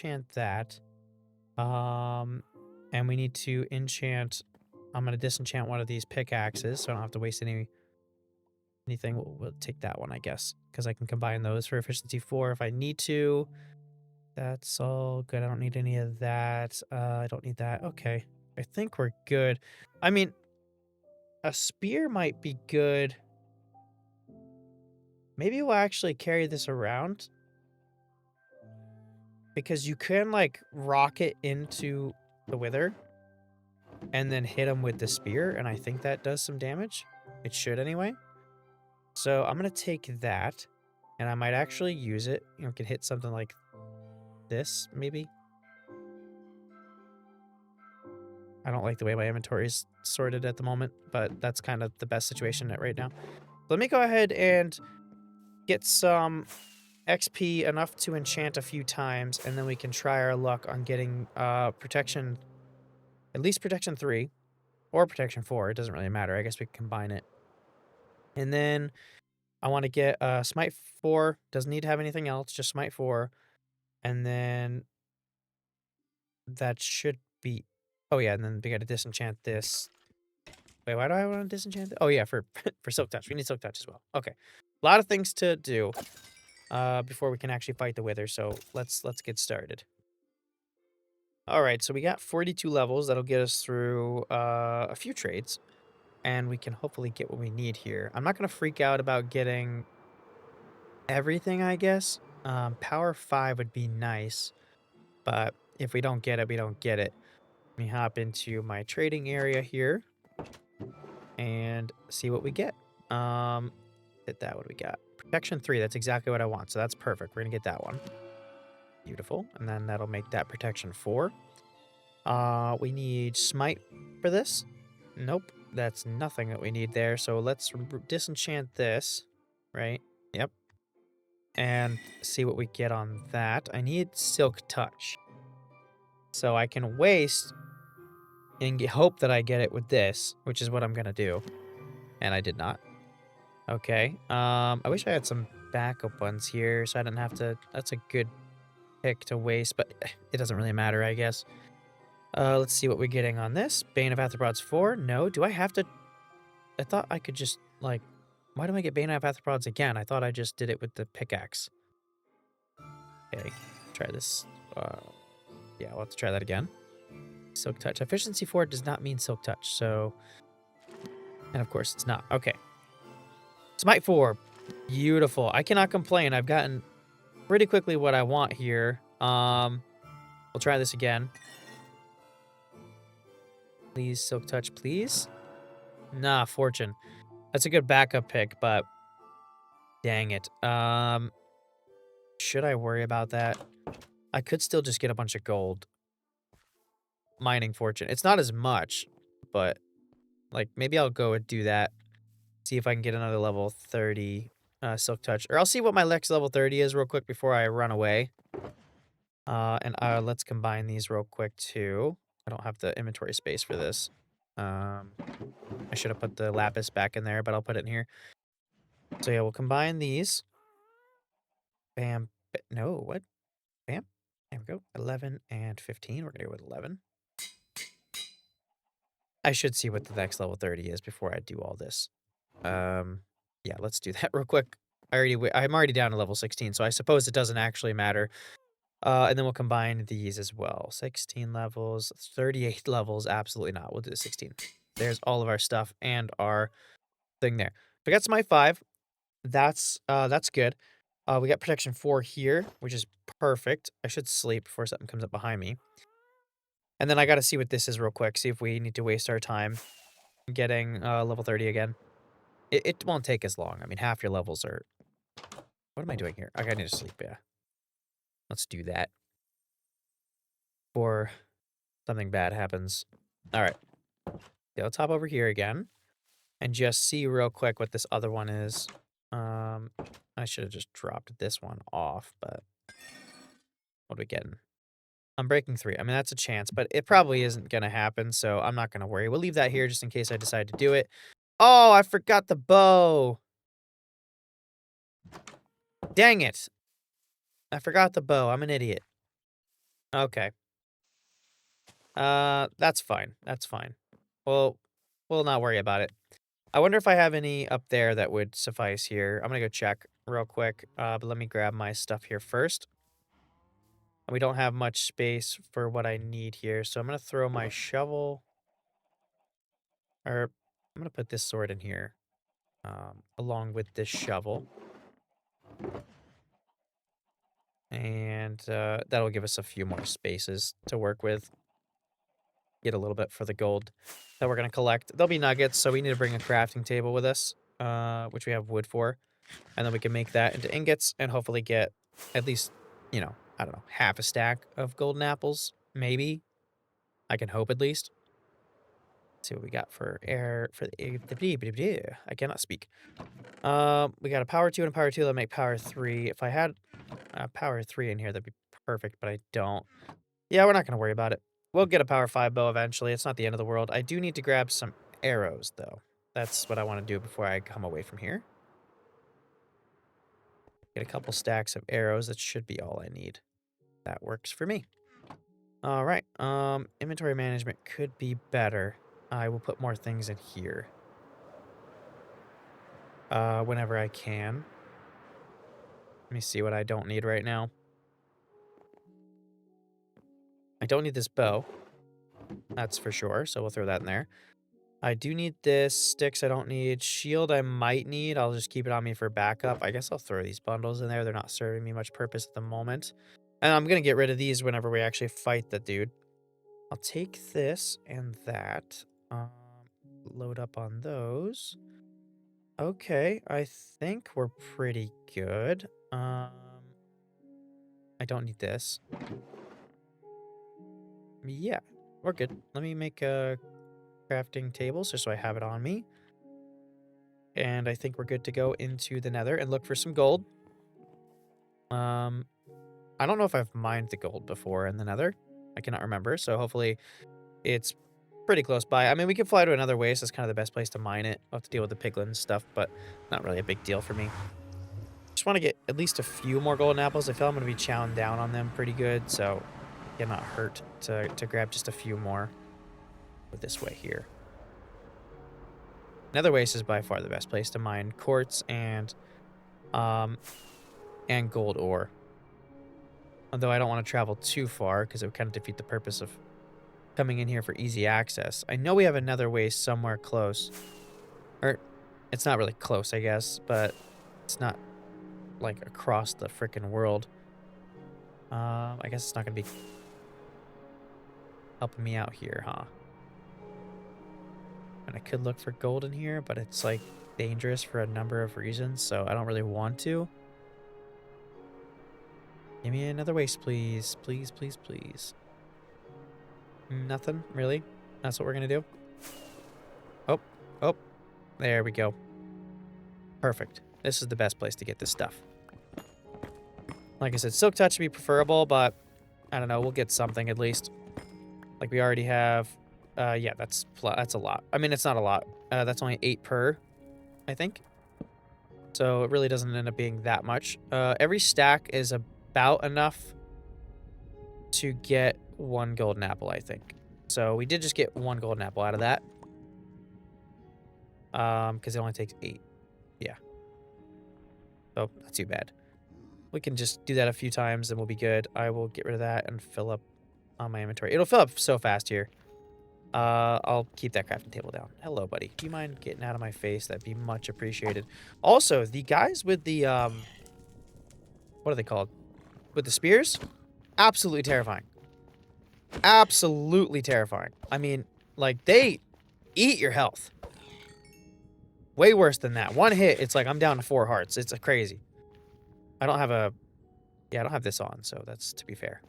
we need to enchant. I'm gonna disenchant one of these pickaxes, so I don't have to waste anything. We'll take that one, I guess, because I can combine those for efficiency 4 if I need to. That's all good. I don't need any of that. I don't need that. Okay, I think we're good. I mean, a spear might be good. Maybe we'll actually carry this around. Because you can, like, rocket into the wither and then hit him with the spear, and I think that does some damage. It should anyway. So I'm going to take that, and I might actually use it. You know, can hit something like this, maybe. I don't like the way my inventory is sorted at the moment, but that's kind of the best situation right now. Let me go ahead and get some XP enough to enchant a few times, and then we can try our luck on getting protection, at least protection 3 or protection 4. It doesn't really matter. I guess we can combine it. And then I want to get smite 4. Doesn't need to have anything else, just smite 4. And then that should be, oh yeah, and then we got to disenchant this. Wait, why do I want to disenchant it? Oh yeah, for for silk touch. We need silk touch as well. Okay. A lot of things to do before we can actually fight the wither, so let's get started. All right, so we got 42 levels. That'll get us through a few trades, and we can hopefully get what we need here. I'm not going to freak out about getting everything, I guess. Power 5 would be nice, but if we don't get it, we don't get it. Let me hop into my trading area here and see what we get. Hit that. What do we got? Protection 3. That's exactly what I want, so that's perfect. We're going to get that one. Beautiful. And then that'll make that protection 4. We need smite for this. Nope, that's nothing that we need there. So let's disenchant this, right? Yep. And see what we get on that. I need silk touch. So I can waste and hope that I get it with this, which is what I'm gonna do. And I did not. Okay. I wish I had some backup ones here so I didn't have to. That's a good pick to waste, but it doesn't really matter, I guess. Let's see what we're getting on this. Bane of Arthropods 4. No, do I have to? I thought I could just, like, why do I get Bane of Arthropods again? I thought I just did it with the pickaxe. Okay, try this. Yeah, we'll have to try that again. Silk Touch. Efficiency 4 does not mean Silk Touch, so... And of course, it's not. Okay. Smite 4. Beautiful. I cannot complain. I've gotten pretty quickly what I want here. We'll try this again. Please, Silk Touch, please. Nah, Fortune. That's a good backup pick, but... Dang it. Should I worry about that? I could still just get a bunch of gold. Mining Fortune. It's not as much, but... Like, maybe I'll go and do that. See if I can get another level 30 Silk Touch. Or I'll see what my next level 30 is real quick before I run away. And let's combine these real quick, too. I don't have the inventory space for this. I should have put the lapis back in there, but I'll put it in here. So, yeah, we'll combine these. Bam. No, what? Bam? There we go. 11 and 15. We're going to go with 11. I should see what the next level 30 is before I do all this. Yeah, let's do that real quick. I'm already down to level 16, so I suppose it doesn't actually matter. And then we'll combine these as well. 16 levels, 38 levels. Absolutely not. We'll do 16. There's all of our stuff and our thing there. We got some I5. That's good. We got protection 4 here, which is perfect. I should sleep before something comes up behind me. And then I got to see what this is real quick. See if we need to waste our time getting level 30 again. It won't take as long. I mean, half your levels are... What am I doing here? Okay, I need to sleep, yeah. Let's do that. Before something bad happens. All right. Yeah, let's hop over here again. And just see real quick what this other one is. I should have just dropped this one off, but... What are we getting? I'm breaking 3. I mean, that's a chance, but it probably isn't going to happen, so I'm not going to worry. We'll leave that here just in case I decide to do it. Oh, I forgot the bow. Dang it. I forgot the bow. I'm an idiot. Okay. That's fine. That's fine. Well, we'll not worry about it. I wonder if I have any up there that would suffice here. I'm gonna go check real quick, but let me grab my stuff here first. We don't have much space for what I need here, so I'm gonna throw my shovel, or I'm gonna put this sword in here, along with this shovel. And that'll give us a few more spaces to work with. Get a little bit for the gold that we're going to collect. There'll be nuggets, so we need to bring a crafting table with us, which we have wood for. And then we can make that into ingots and hopefully get at least, I don't know, half a stack of golden apples. Maybe. I can hope at least. Let's see what we got for air, for the... I cannot speak. We got a power 2 and a power 2 that'll make power 3. If I had a power 3 in here, that'd be perfect, but I don't. Yeah, we're not going to worry about it. We'll get a power 5 bow eventually. It's not the end of the world. I do need to grab some arrows, though. That's what I want to do before I come away from here. Get a couple stacks of arrows. That should be all I need. That works for me. All right. Inventory management could be better. I will put more things in here. Whenever I can. Let me see what I don't need right now. I don't need this bow. That's for sure, so we'll throw that in there. I do need this. Sticks I don't need. Shield I might need. I'll just keep it on me for backup. I guess I'll throw these bundles in there. They're not serving me much purpose at the moment. And I'm going to get rid of these whenever we actually fight the dude. I'll take this and that. Load up on those. Okay, I think we're pretty good. I don't need this. Yeah, we're good. Let me make a crafting table just so I have it on me. And I think we're good to go into the nether and look for some gold. I don't know if I've mined the gold before in the nether. I cannot remember, so hopefully it's pretty close by. I mean, we can fly to another way, so it's kind of the best place to mine it. I'll have to deal with the piglin stuff, but not really a big deal for me. Just want to get at least a few more golden apples. I feel I'm going to be chowing down on them pretty good, so it cannot hurt to grab just a few more. Go this way here. Nether waste is by far the best place to mine quartz and gold ore. Although I don't want to travel too far because it would kind of defeat the purpose of coming in here for easy access. I know we have another way somewhere close. Or, it's not really close, I guess, but it's not, like, across the frickin' world. I guess it's not going to be helping me out here, huh? And I could look for gold in here, but it's, like, dangerous for a number of reasons, so I don't really want to. Give me another waste, please. Please, please, please. Nothing, really? That's what we're gonna do? Oh, oh. There we go. Perfect. This is the best place to get this stuff. Like I said, Silk Touch would be preferable, but I don't know. We'll get something at least. Like we already have. Yeah, that's a lot. I mean, it's not a lot. That's only 8 per, I think. So it really doesn't end up being that much. Every stack is about enough to get 1 golden apple, I think. So we did just get 1 golden apple out of that. Because it only takes 8. Yeah. Oh, not too bad. We can just do that a few times and we'll be good. I will get rid of that and fill up on my inventory. It'll fill up so fast here. I'll keep that crafting table down. Hello, buddy. Do you mind getting out of my face? That'd be much appreciated. Also, the guys with the, what are they called? With the spears? Absolutely terrifying. Absolutely terrifying. I mean, like, they eat your health. Way worse than that. One hit, it's like I'm down to 4 hearts. It's crazy. I don't have a... Yeah, I don't have this on, so that's to be fair.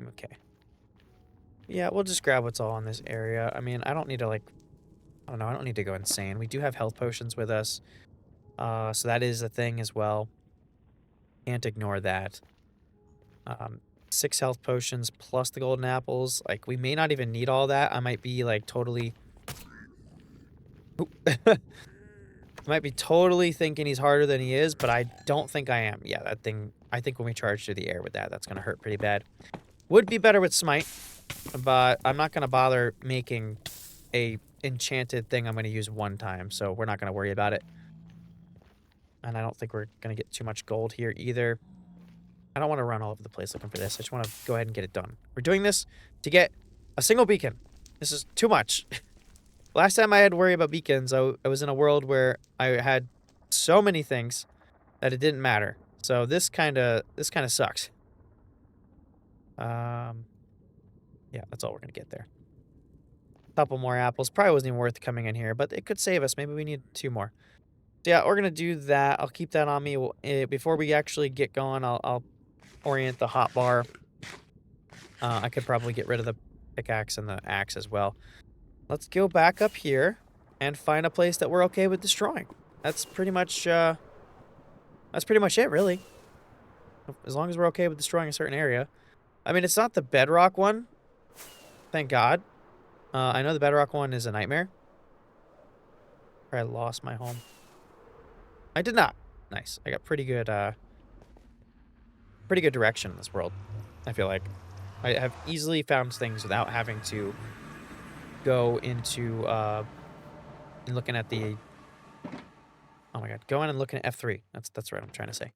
Okay. Yeah, we'll just grab what's all in this area. I mean, I don't need to, like... I don't know, I don't need to go insane. We do have health potions with us. So that is a thing as well. Can't ignore that. 6 health potions plus the golden apples. Like, we may not even need all that. I might be, like, totally... I might be totally thinking he's harder than he is, but I don't think I am. Yeah, that thing... I think when we charge through the air with that, that's going to hurt pretty bad. Would be better with Smite, but I'm not going to bother making a enchanted thing I'm going to use one time, so we're not going to worry about it. And I don't think we're going to get too much gold here either. I don't want to run all over the place looking for this. I just want to go ahead and get it done. We're doing this to get a single beacon. This is too much. Last time I had to worry about beacons, I was in a world where I had so many things that it didn't matter. So this kind of sucks. Yeah, that's all we're going to get there. A couple more apples. Probably wasn't even worth coming in here, but it could save us. Maybe we need 2 more. So yeah, we're going to do that. I'll keep that on me. Before we actually get going, I'll orient the hotbar. I could probably get rid of the pickaxe and the axe as well. Let's go back up here and find a place that we're okay with destroying. That's pretty much it, really. As long as we're okay with destroying a certain area. I mean, it's not the bedrock one. Thank God. I know the bedrock one is a nightmare. I lost my home. I did not. Nice. I got pretty good direction in this world, I feel like. I have easily found things without having to go into looking at the... Oh my God. Go in and looking at F3. That's what I'm trying to say.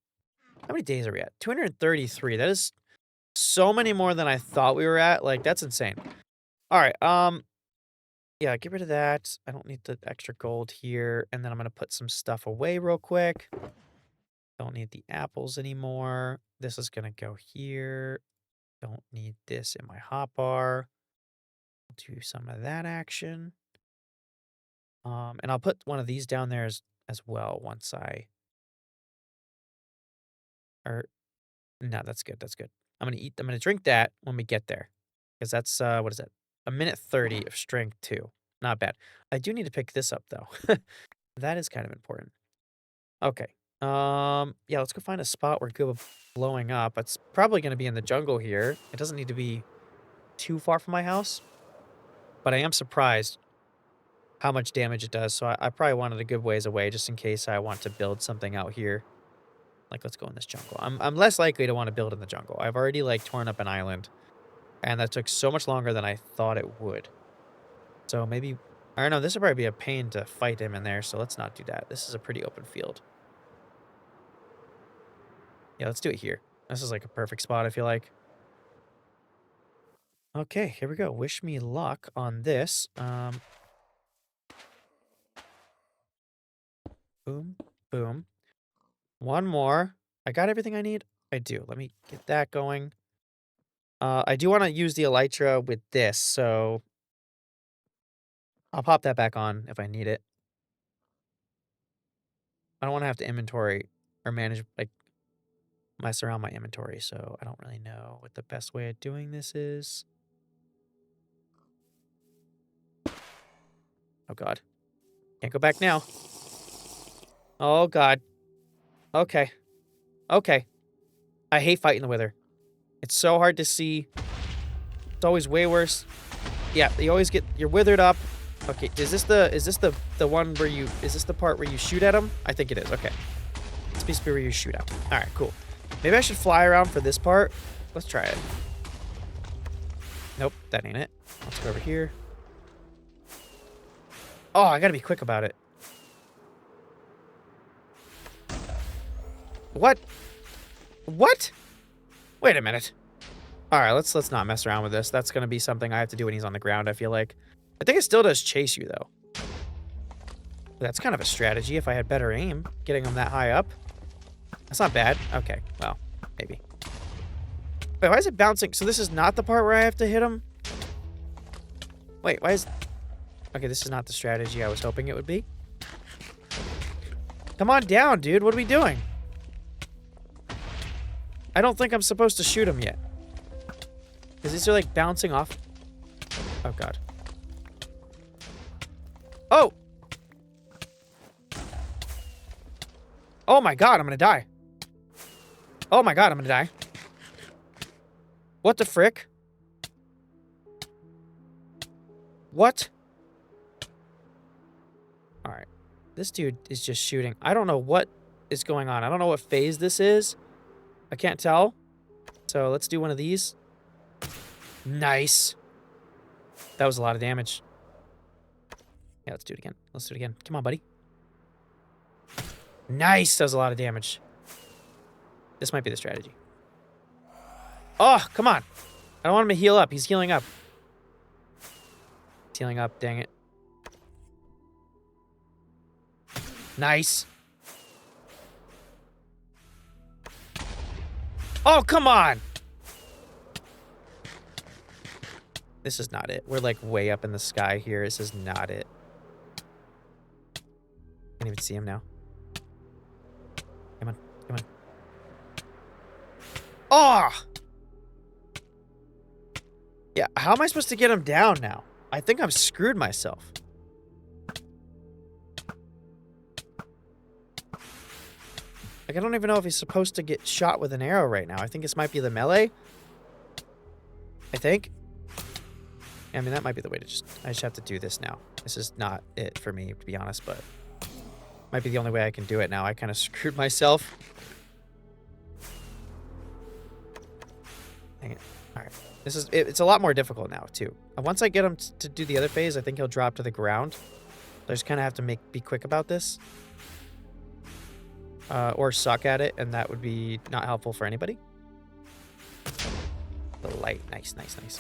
How many days are we at? 233. That is so many more than I thought we were at. Like, that's insane. All right. Yeah, get rid of that. I don't need the extra gold here. And then I'm going to put some stuff away real quick. Don't need the apples anymore. This is going to go here. Don't need this in my hotbar. I'll do some of that action. And I'll put one of these down there as well once I... Or... No, that's good. That's good. I'm going to drink that when we get there. Because that's, what is it? 1:30 of strength too. Not bad. I do need to pick this up though. That is kind of important. Okay. Yeah, let's go find a spot where good blowing up. It's probably going to be in the jungle here. It doesn't need to be too far from my house. But I am surprised how much damage it does. So I probably wanted a good ways away just in case I want to build something out here. Like, let's go in this jungle. I'm less likely to want to build in the jungle. I've already, like, torn up an island. And that took so much longer than I thought it would. So maybe... I don't know, this would probably be a pain to fight him in there, so let's not do that. This is a pretty open field. Yeah, let's do it here. This is like a perfect spot, I feel like. Okay, here we go. Wish me luck on this. Boom, boom. One more. I got everything I need? I do. Let me get that going. I do want to use the elytra with this, so I'll pop that back on if I need it. I don't want to have to inventory or manage, like, mess around my inventory, so I don't really know what the best way of doing this is. Oh, God. Can't go back now. Oh, God. Okay. Okay. I hate fighting the Wither. It's so hard to see. It's always way worse. Yeah, you always get... You're withered up. Okay, is this the one where you... Is this the part where you shoot at them? I think it is. Okay. Space be where you shoot out. All right, cool. Maybe I should fly around for this part. Let's try it. Nope, that ain't it. Let's go over here. Oh, I gotta be quick about it. What? What? Wait a minute. All right, let's not mess around with this. That's gonna be something I have to do when he's on the ground, I feel like. I think it still does chase you, though. That's kind of a strategy if I had better aim, getting him that high up. That's not bad. Okay, well, maybe. Wait, why is it bouncing? So this is not the part where I have to hit him? Wait, why is... Okay, this is not the strategy I was hoping it would be. Come on down, dude. What are we doing? I don't think I'm supposed to shoot him yet. Is these are like bouncing off? Oh, God. Oh! Oh, my God. I'm gonna die. Oh, my God. I'm gonna die. What the frick? What? Alright. This dude is just shooting. I don't know what is going on. I don't know what phase this is. I can't tell. So let's do one of these. Nice. That was a lot of damage. Yeah, let's do it again. Let's do it again. Come on, buddy. Nice. That was a lot of damage. This might be the strategy. Oh, come on. I don't want him to heal up. He's healing up. He's healing up. Dang it. Nice. Oh, come on. This is not it. We're like way up in the sky here. This is not it. Can't even see him now. Come on. Come on. Oh! Yeah, how am I supposed to get him down now? I think I've screwed myself. Like, I don't even know if he's supposed to get shot with an arrow right now. I think this might be the melee. I think. I mean, that might be the way to just... I just have to do this now. This is not it for me, to be honest, but... Might be the only way I can do it now. I kind of screwed myself. Dang it. Alright. This is... It's a lot more difficult now, too. Once I get him to do the other phase, I think he'll drop to the ground. I just kind of have to be quick about this. Or suck at it, and that would be not helpful for anybody. The light. Nice, nice, nice.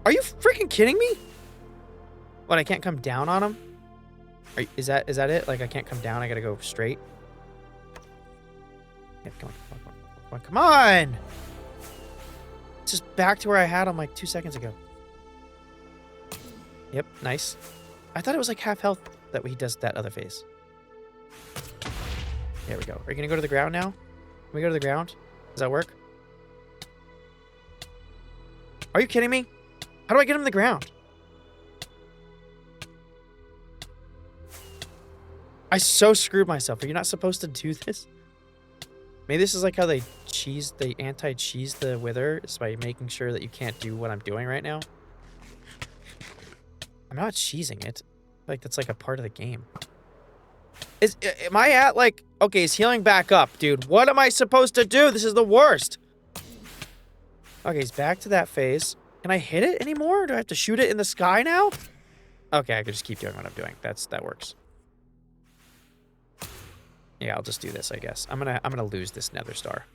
Are you freaking kidding me? What, I can't come down on him? Is that it? Like, I can't come down, I gotta go straight? Yeah, come on, come on, come on, come on, come on! It's just back to where I had him like 2 seconds ago. Yep, nice. I thought it was like half health that he does that other phase. There we go. Are you gonna go to the ground now? Can we go to the ground? Does that work? Are you kidding me? How do I get him to the ground? I so screwed myself. Are you not supposed to do this? Maybe this is like how they anti-cheese the wither. Is by making sure that you can't do what I'm doing right now. I'm not cheesing it. Like, that's like a part of the game. Am I at like... Okay, he's healing back up, dude. What am I supposed to do? This is the worst. Okay, he's back to that phase. Can I hit it anymore? Do I have to shoot it in the sky now? Okay, I can just keep doing what I'm doing. That works. Yeah, I'll just do this, I guess. I'm gonna lose this nether star.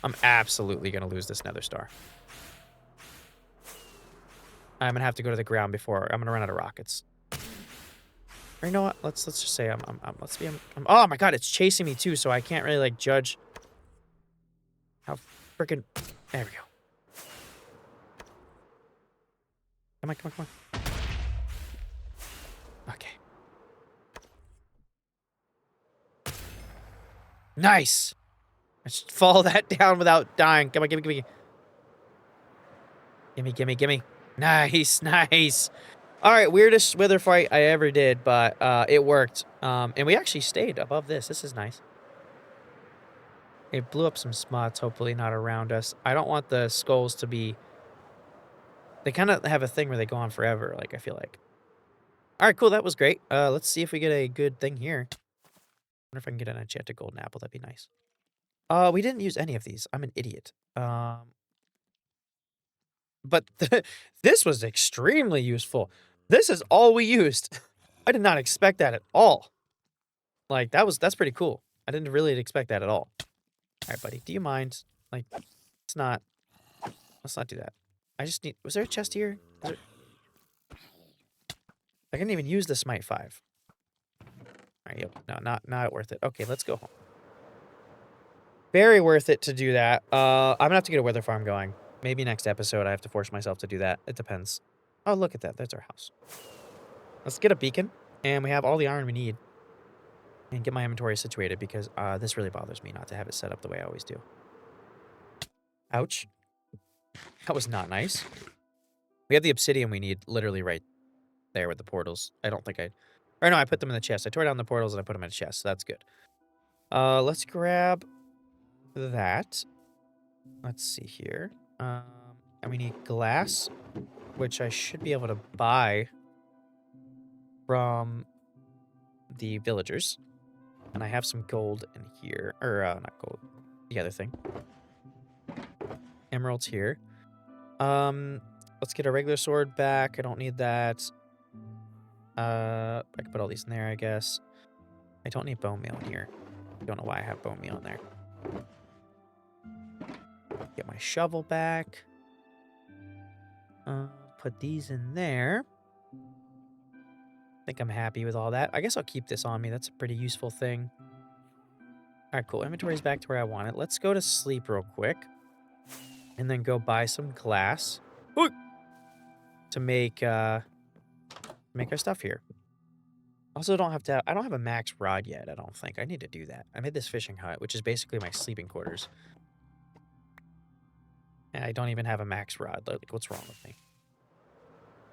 I'm absolutely gonna lose this nether star. I'm gonna have to go to the ground before I'm gonna run out of rockets. Or you know what? Let's just say oh my god, it's chasing me too, so I can't really like judge how freaking. There we go. Come on, come on, come on. Okay. Nice. I just follow that down without dying. Come on, gimme, gimme. Gimme, gimme, gimme. Nice, nice. All right, weirdest wither fight I ever did, but it worked. And we actually stayed above this. This is nice. It blew up some spots, hopefully not around us. I don't want the skulls to be... They kind of have a thing where they go on forever, like, I feel like. All right, cool. That was great. Let's see if we get a good thing here. Wonder if I can get an enchanted golden apple. That'd be nice. We didn't use any of these. I'm an idiot. But this was extremely useful. This is all we used. I did not expect that at all. Like that's pretty cool. I didn't really expect that at all. All right, buddy. Do you mind? Like, let's not do that. I just need. Was there a chest here? I couldn't even use the smite 5. All right, yep. No, not worth it. Okay, let's go home. Very worth it to do that. I'm gonna have to get a wither farm going. Maybe next episode I have to force myself to do that. It depends. Oh, look at that. There's our house. Let's get a beacon, and we have all the iron we need. And get my inventory situated because this really bothers me not to have it set up the way I always do. Ouch. That was not nice. We have the obsidian we need literally right there with the portals. I don't think I... Or no, I put them in the chest. I tore down the portals and I put them in a chest, so that's good. Let's grab that. Let's see here. And we need glass, which I should be able to buy from the villagers. And I have some gold in here. Or, not gold. The other thing. Emeralds here. Let's get a regular sword back. I don't need that. I can put all these in there, I guess. I don't need bone meal in here. I don't know why I have bone meal in there. Get my shovel back. Put these in there. I think I'm happy with all that. I guess I'll keep this on me. That's a pretty useful thing. All right, cool. Inventory's back to where I want it. Let's go to sleep real quick. And then go buy some glass. Ooh! To make our stuff here. Also, I don't have a max rod yet, I don't think. I need to do that. I made this fishing hut, which is basically my sleeping quarters. And I don't even have a max rod. Like, what's wrong with me?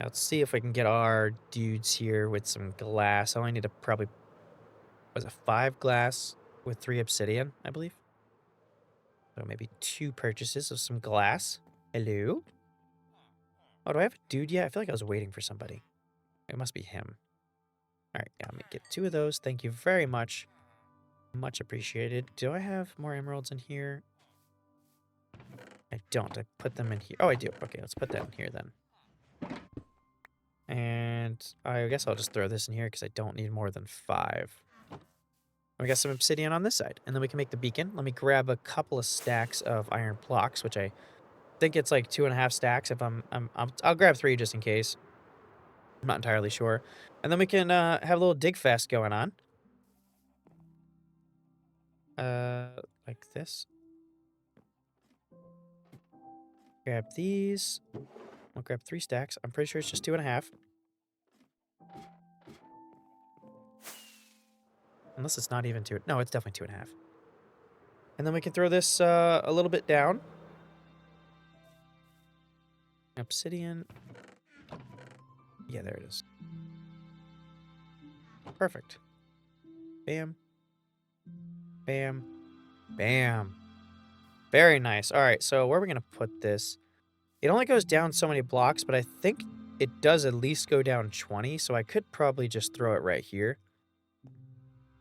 Now, let's see if we can get our dudes here with some glass. I only need to probably... Was it 5 glass with 3 obsidian, I believe? So maybe 2 purchases of some glass. Hello? Oh, do I have a dude yet? I feel like I was waiting for somebody. It must be him. All right, yeah, let me get 2 of those. Thank you very much. Much appreciated. Do I have more emeralds in here? I don't. I put them in here. Oh, I do. Okay, let's put that in here then. And I guess I'll just throw this in here because I don't need more than 5. We got some obsidian on this side, and then we can make the beacon. Let me grab a couple of stacks of iron blocks, which I think it's like 2.5 stacks. If I'll grab 3 just in case. I'm not entirely sure. And then we can have a little dig fest going on. Like this. Grab these. I'll grab 3 stacks. I'm pretty sure it's just 2.5. Unless it's not even 2. No, it's definitely 2.5. And then we can throw this a little bit down. Obsidian. Yeah, there it is. Perfect. Bam. Bam. Bam. Very nice. All right, so where are we going to put this? It only goes down so many blocks, but I think it does at least go down 20, so I could probably just throw it right here.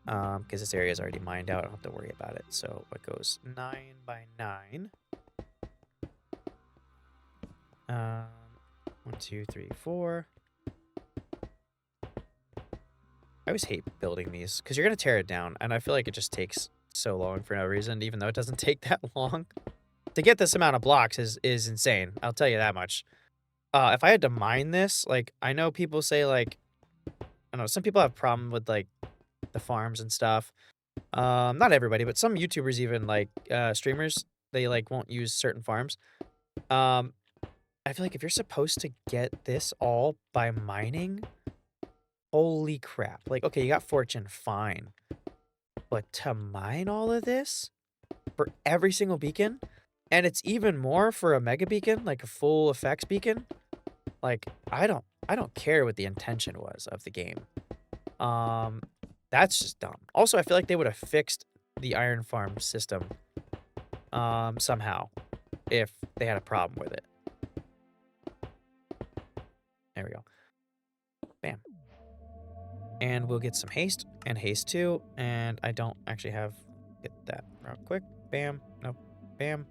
Because this area is already mined out. I don't have to worry about it. So it goes 9 by 9. 1, 2, 3, 4. I always hate building these because you're going to tear it down. And I feel like it just takes so long for no reason, even though it doesn't take that long. To get this amount of blocks is insane. I'll tell you that much. If I had to mine this, like, I know people say, like, I don't know, some people have problem with, like, the farms and stuff. Not everybody, but some YouTubers even, like, streamers, they, like, won't use certain farms. I feel like if you're supposed to get this all by mining, holy crap. Like, okay, you got fortune, fine. But to mine all of this for every single beacon, and it's even more for a mega beacon, like a full effects beacon, like, I don't care what the intention was of the game. That's just dumb. Also, I feel like they would have fixed the iron farm system somehow if they had a problem with it. There we go. Bam. And we'll get some haste and haste 2. And I don't actually have... Get that real quick. Bam. Nope. Bam.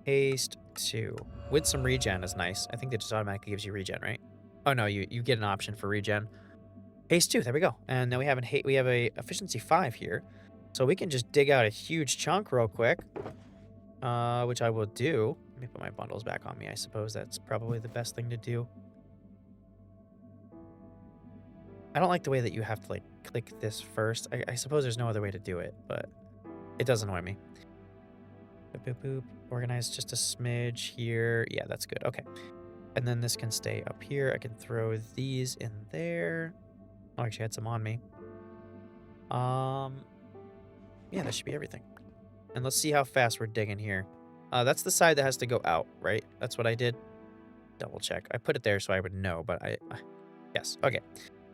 Haste 2. With some regen is nice. I think that just automatically gives you regen, right? Oh, no. You get an option for regen. Haste 2. There we go. And then we have a efficiency 5 here. So we can just dig out a huge chunk real quick. Which I will do. Let me put my bundles back on me. I suppose that's probably the best thing to do. I don't like the way that you have to, like, click this first. I suppose there's no other way to do it, but it does annoy me. Boop, boop, boop. Organize just a smidge here. Yeah, that's good. Okay. And then this can stay up here. I can throw these in there. Oh, actually, I had some on me. Yeah, that should be everything. And let's see how fast we're digging here. That's the side that has to go out, right? That's what I did. Double check. I put it there so I would know, but yes. Okay.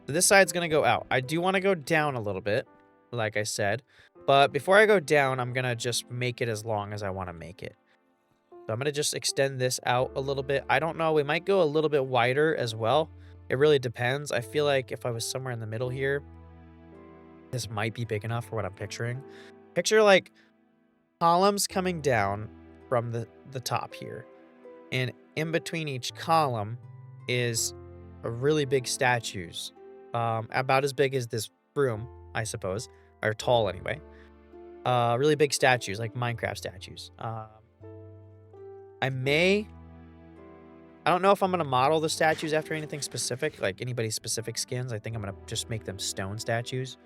So this side's going to go out. I do want to go down a little bit, like I said. But before I go down, I'm going to just make it as long as I want to make it. So I'm going to just extend this out a little bit. I don't know. We might go a little bit wider as well. It really depends. I feel like if I was somewhere in the middle here, this might be big enough for what I'm picturing. Picture like columns coming down from the top here. And in between each column is a really big statues. About as big as this room, I suppose. Or tall anyway. Really big statues, like Minecraft statues. I don't know if I'm going to model the statues after anything specific, like anybody's specific skins. I think I'm going to just make them stone statues.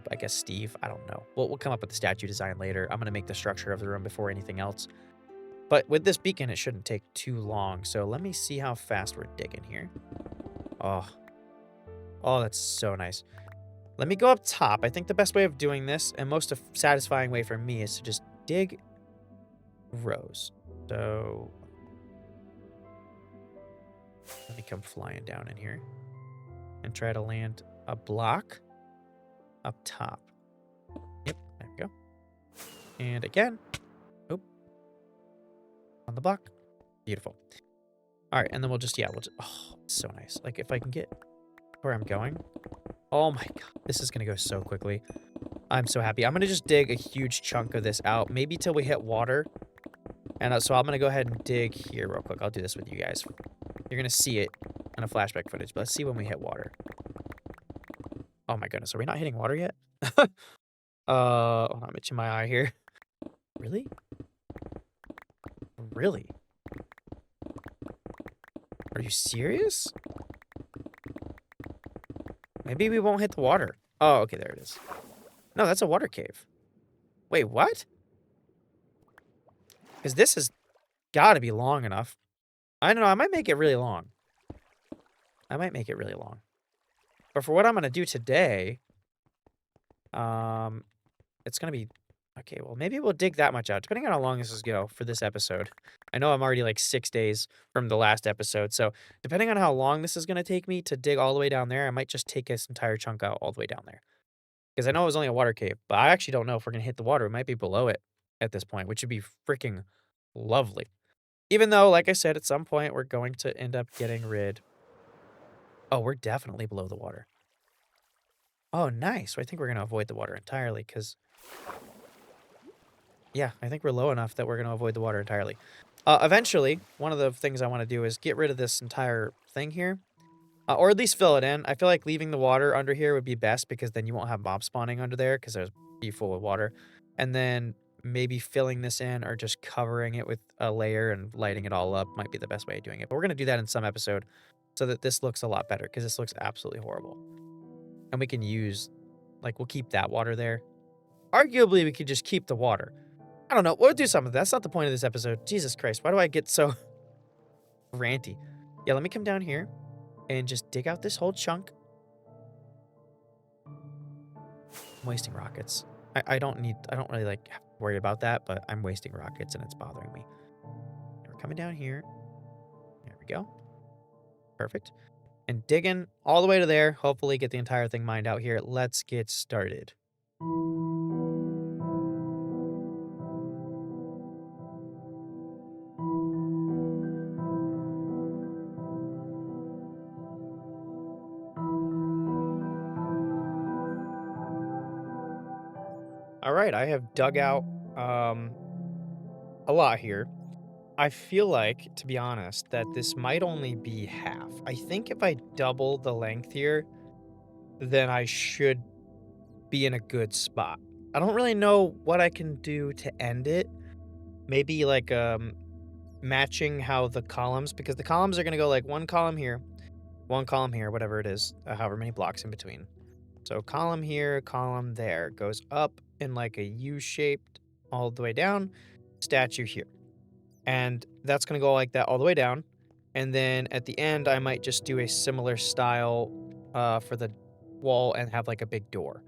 I guess Steve, I don't know. We'll come up with the statue design later. I'm going to make the structure of the room before anything else. But with this beacon, it shouldn't take too long. So let me see how fast we're digging here. Oh, that's so nice. Let me go up top. I think the best way of doing this, and most satisfying way for me, is to just dig rows. So let me come flying down in here and try to land a block up top. Yep, there we go. And again. Oop. On the block. Beautiful. All right, and then we'll just, oh, so nice. Like, if I can get where I'm going. Oh my god, this is going to go so quickly. I'm so happy. I'm going to just dig a huge chunk of this out, maybe till we hit water. And so I'm going to go ahead and dig here real quick. I'll do this with you guys. You're going to see it in a flashback footage, but let's see when we hit water. Oh my goodness, are we not hitting water yet? Hold on, I'm itching my eye here. Really? Really? Are you serious? Maybe we won't hit the water. Oh, okay, there it is. No, that's a water cave. Wait, what? Because this has got to be long enough. I don't know, I might make it really long. But for what I'm going to do today, it's going to be... Okay, well, maybe we'll dig that much out, depending on how long this is go for this episode. I know I'm already like 6 days from the last episode, so depending on how long this is going to take me to dig all the way down there, I might just take this entire chunk out all the way down there. Because I know it was only a water cave, but I actually don't know if we're going to hit the water. We might be below it at this point, which would be freaking lovely. Even though, like I said, at some point, we're going to end up getting rid... Oh, we're definitely below the water. Oh, nice. So I think we're going to avoid the water entirely, because... Yeah, I think we're low enough that we're going to avoid the water entirely. Eventually, one of the things I want to do is get rid of this entire thing here. Or at least fill it in. I feel like leaving the water under here would be best because then you won't have mob spawning under there because there's be full of water. And then maybe filling this in or just covering it with a layer and lighting it all up might be the best way of doing it. But we're going to do that in some episode so that this looks a lot better because this looks absolutely horrible. And we can use, like, we'll keep that water there. Arguably, we could just keep the water. I don't know. We'll do something. That's not the point of this episode. Jesus Christ. Why do I get so ranty? Yeah, let me come down here and just dig out this whole chunk. I'm wasting rockets. I don't really like have to worry about that, but I'm wasting rockets and it's bothering me. We're coming down here. There we go. Perfect. And digging all the way to there. Hopefully get the entire thing mined out here. Let's get started. All right, I have dug out um, a lot here. I feel like, to be honest, that this might only be half. I think if I double the length here, then I should be in a good spot. I don't really know what I can do to end it. Maybe like matching how the columns, because the columns are going to go like one column here, whatever it is, however many blocks in between. So column here, column there, goes up in like a U shaped all the way down, statue here. And that's going to go like that all the way down. And then at the end, I might just do a similar style for the wall and have like a big door.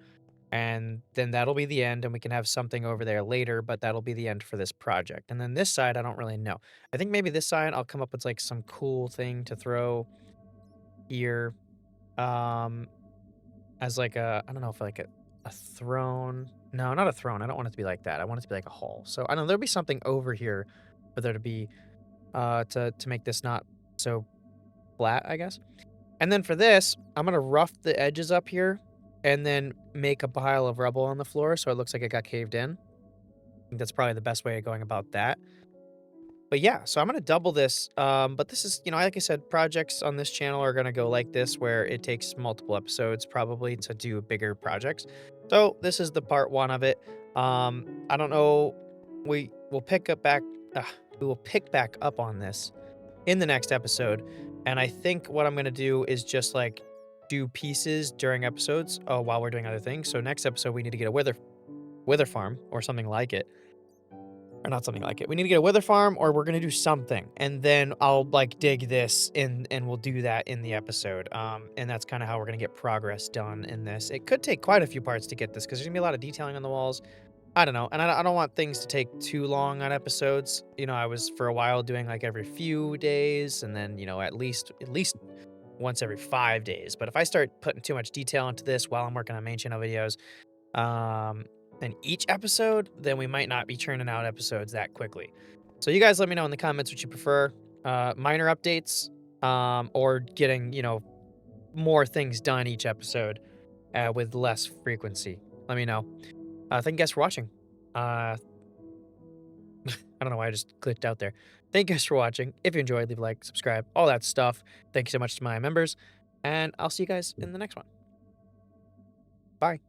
And then that'll be the end, and we can have something over there later, but that'll be the end for this project. And then this side, I don't really know. I think maybe this side I'll come up with like some cool thing to throw here. Um, as like a, I don't know if like a throne. No, not a throne. I don't want it to be like that. I want it to be like a hall. So I don't know, there'll be something over here for there to be to make this not so flat, I guess. And then for this, I'm gonna rough the edges up here and then make a pile of rubble on the floor so it looks like it got caved in. I think that's probably the best way of going about that. But yeah, so I'm gonna double this. But this is, like I said, projects on this channel are gonna go like this, where it takes multiple episodes probably to do bigger projects. So this is the part one of it. I don't know. We will pick up back. We will pick back up on this in the next episode. And I think what I'm gonna do is just like do pieces during episodes while we're doing other things. So next episode we need to get a wither farm or something like it, or not something like it. We need to get a wither farm, or we're gonna do something, and then I'll like dig this in, and we'll do that in the episode. And that's kind of how we're gonna get progress done in this. It could take quite a few parts to get this because there's gonna be a lot of detailing on the walls. I don't know, and I don't want things to take too long on episodes. I was for a while doing like every few days, and then at least once every 5 days. But if I start putting too much detail into this while I'm working on main channel videos, um, in each episode, then we might not be churning out episodes that quickly. So you guys let me know in the comments what you prefer, minor updates, or getting, more things done each episode with less frequency. Let me know. Thank you guys for watching. I don't know why I just clicked out there. Thank you guys for watching. If you enjoyed, leave a like, subscribe, all that stuff. Thank you so much to my members, and I'll see you guys in the next one. Bye.